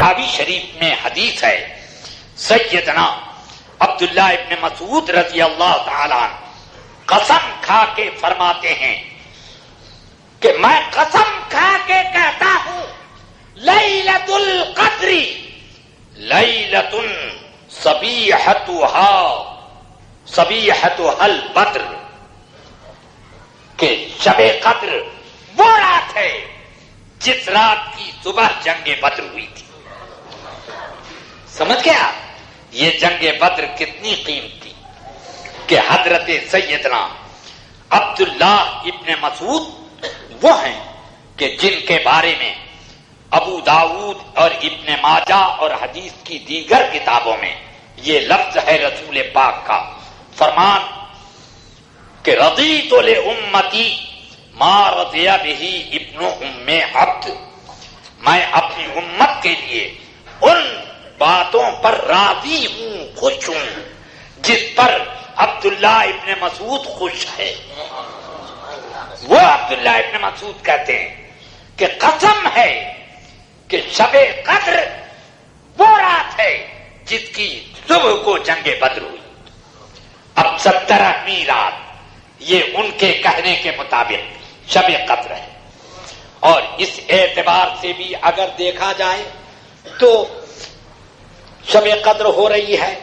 بخاری شریف میں حدیث ہے، سیدنا عبداللہ ابن مسعود رضی اللہ تعالیٰ عنہ قسم کھا کے فرماتے ہیں کہ میں قسم کھا کے کہتا ہوں لیلۃ القدر لیلۃ صبیحتها البدر، کہ شب قدر وہ رات ہے جس رات کی صبح جنگ بدر ہوئی تھی۔ سمجھ گیا یہ جنگ بدر کتنی قیمتی، کہ حضرت سیدنا عبداللہ ابن مسعود وہ ہیں کہ جن کے بارے میں ابو داؤد اور ابن ماجہ اور حدیث کی دیگر کتابوں میں یہ لفظ ہے رسول پاک کا فرمان کہ رضیت لامتی ما رضی بہ ابن ام عبد، میں اپنی امت کے لیے ان باتوں پر راضی ہوں، خوش ہوں جس پر عبداللہ ابن مسعود خوش ہے۔ وہ عبداللہ ابن مسعود کہتے ہیں کہ قسم ہے کہ شب قدر وہ رات ہے جس کی صبح کو جنگ بدر ہوئی۔ اب 17ویں رات یہ ان کے کہنے کے مطابق شب قدر ہے، اور اس اعتبار سے بھی اگر دیکھا جائے تو شب قدر ہو رہی ہے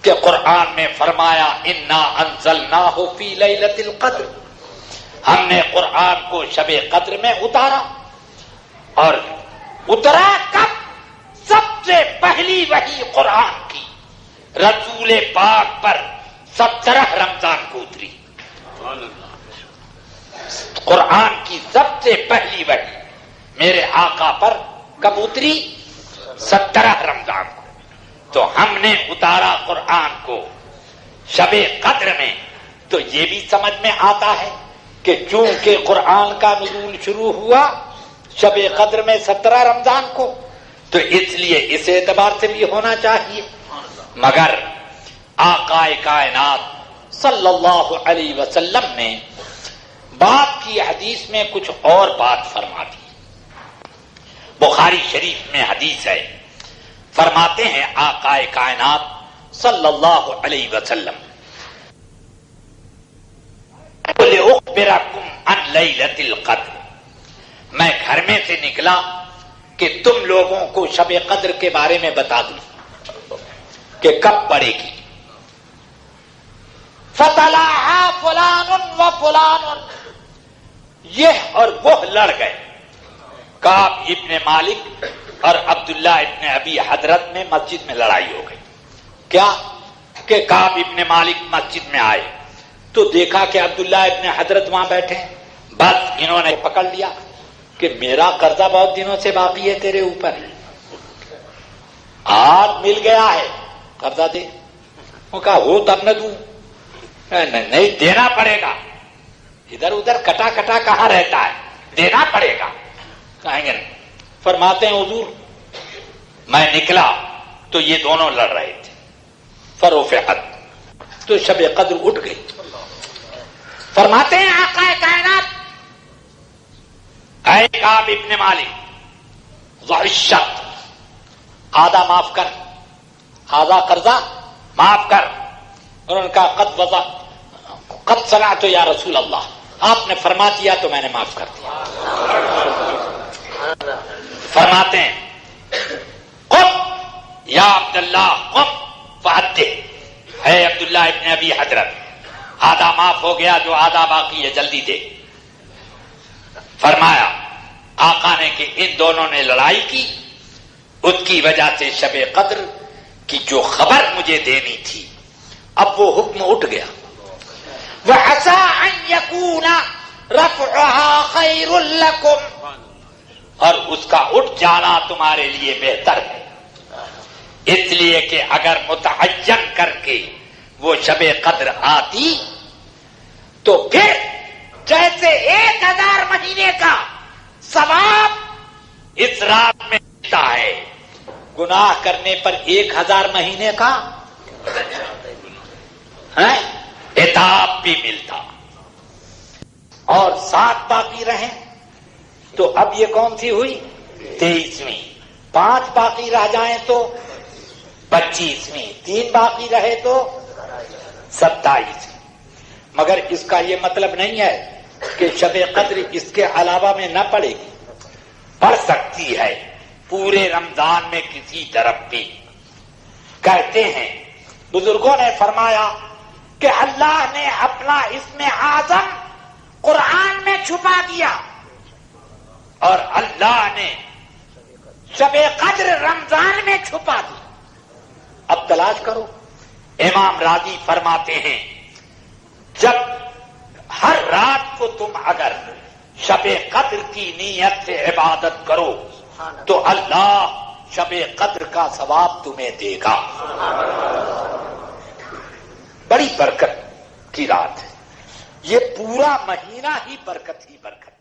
کہ قرآن میں فرمایا انا انزلناہ فی لیلۃ القدر، ہم نے قرآن کو شب قدر میں اتارا، اور اترا کب؟ سب سے پہلی وحی قرآن کی رسول پاک پر 17 رمضان کو اتری۔ قرآن کی سب سے پہلی وحی میرے آقا پر کب اتری؟ 17 رمضان کو۔ تو ہم نے اتارا قرآن کو شب قدر میں، تو یہ بھی سمجھ میں آتا ہے کہ چونکہ قرآن کا نزول شروع ہوا شب قدر میں 17 رمضان کو، تو اس لیے اس اعتبار سے بھی ہونا چاہیے۔ مگر آقا کائنات صلی اللہ علیہ وسلم نے بات کی حدیث میں کچھ اور بات فرما دی۔ بخاری شریف میں حدیث ہے، فرماتے ہیں آقا کائنات صلی اللہ علیہ وسلم لأخبرکم عن لیلۃ القدر، میں گھر میں سے نکلا کہ تم لوگوں کو شب قدر کے بارے میں بتا دوں کہ کب پڑے گی۔ فطلعها فلان و فلان، یہ اور وہ لڑ گئے۔ کعب ابن مالک اور عبداللہ ابن ابی حضرت میں مسجد میں لڑائی ہو گئی۔ کیا کہ کعب ابن مالک مسجد میں آئے تو دیکھا کہ عبداللہ ابن حضرت وہاں بیٹھے ہیں، بس انہوں نے پکڑ لیا کہ میرا قرضہ بہت دنوں سے باقی ہے تیرے اوپر، آج مل گیا ہے قرضہ دے۔ وہ کہا ہو تب نہ دوں، نہیں دینا پڑے گا، ادھر ادھر کٹا کٹا کہاں رہتا ہے، دینا پڑے گا، کہیں گے نہیں۔ فرماتے ہیں حضور میں نکلا تو یہ دونوں لڑ رہے تھے، فرفعت، تو شب قدر اٹھ گئی۔ فرماتے ہیں آقا کائنات اے کعب ابن مالک ضعشت، آدھا معاف کر، آدھا قرضہ معاف کر۔ انہوں نے کہا قد سمعت یا رسول اللہ، آپ نے فرما دیا تو میں نے معاف کر دیا۔ فرماتے ہیں قم یا عبداللہ قم فعدہ، ہے عبداللہ ابن ابی حضرت آدھا معاف ہو گیا، جو آدھا باقی ہے جلدی دے۔ فرمایا آقا نے کہ ان دونوں نے لڑائی کی، اس کی وجہ سے شب قدر کی جو خبر مجھے دینی تھی اب وہ حکم اٹھ گیا۔ وَعَسَىٰ أَن يَكُونَ رَفْعُهَا خَيْرٌ لَكُمْ، اور اس کا اٹھ جانا تمہارے لیے بہتر ہے، اس لیے کہ اگر متعین کر کے وہ شب قدر آتی تو پھر جیسے 1000 مہینے کا ثواب اس رات میں ملتا ہے، گناہ کرنے پر 1000 مہینے کا عتاب بھی ملتا، اور 7 باقی رہیں تو اب یہ کون سی ہوئی؟ 23ویں۔ 5 باقی رہ جائیں تو 25ویں، 3 باقی رہے تو 27۔ مگر اس کا یہ مطلب نہیں ہے کہ شب قدر اس کے علاوہ میں نہ پڑے گی، پڑھ سکتی ہے پورے رمضان میں کسی طرف بھی۔ کہتے ہیں بزرگوں نے فرمایا کہ اللہ نے اپنا اسم اعظم قرآن میں چھپا دیا اور اللہ نے شب قدر رمضان میں چھپا دی۔ اب تلاش کرو۔ امام راضی فرماتے ہیں جب ہر رات کو تم اگر شب قدر کی نیت سے عبادت کرو تو اللہ شب قدر کا ثواب تمہیں دے گا۔ بڑی برکت کی رات ہے یہ، پورا مہینہ ہی برکت ہی برکت۔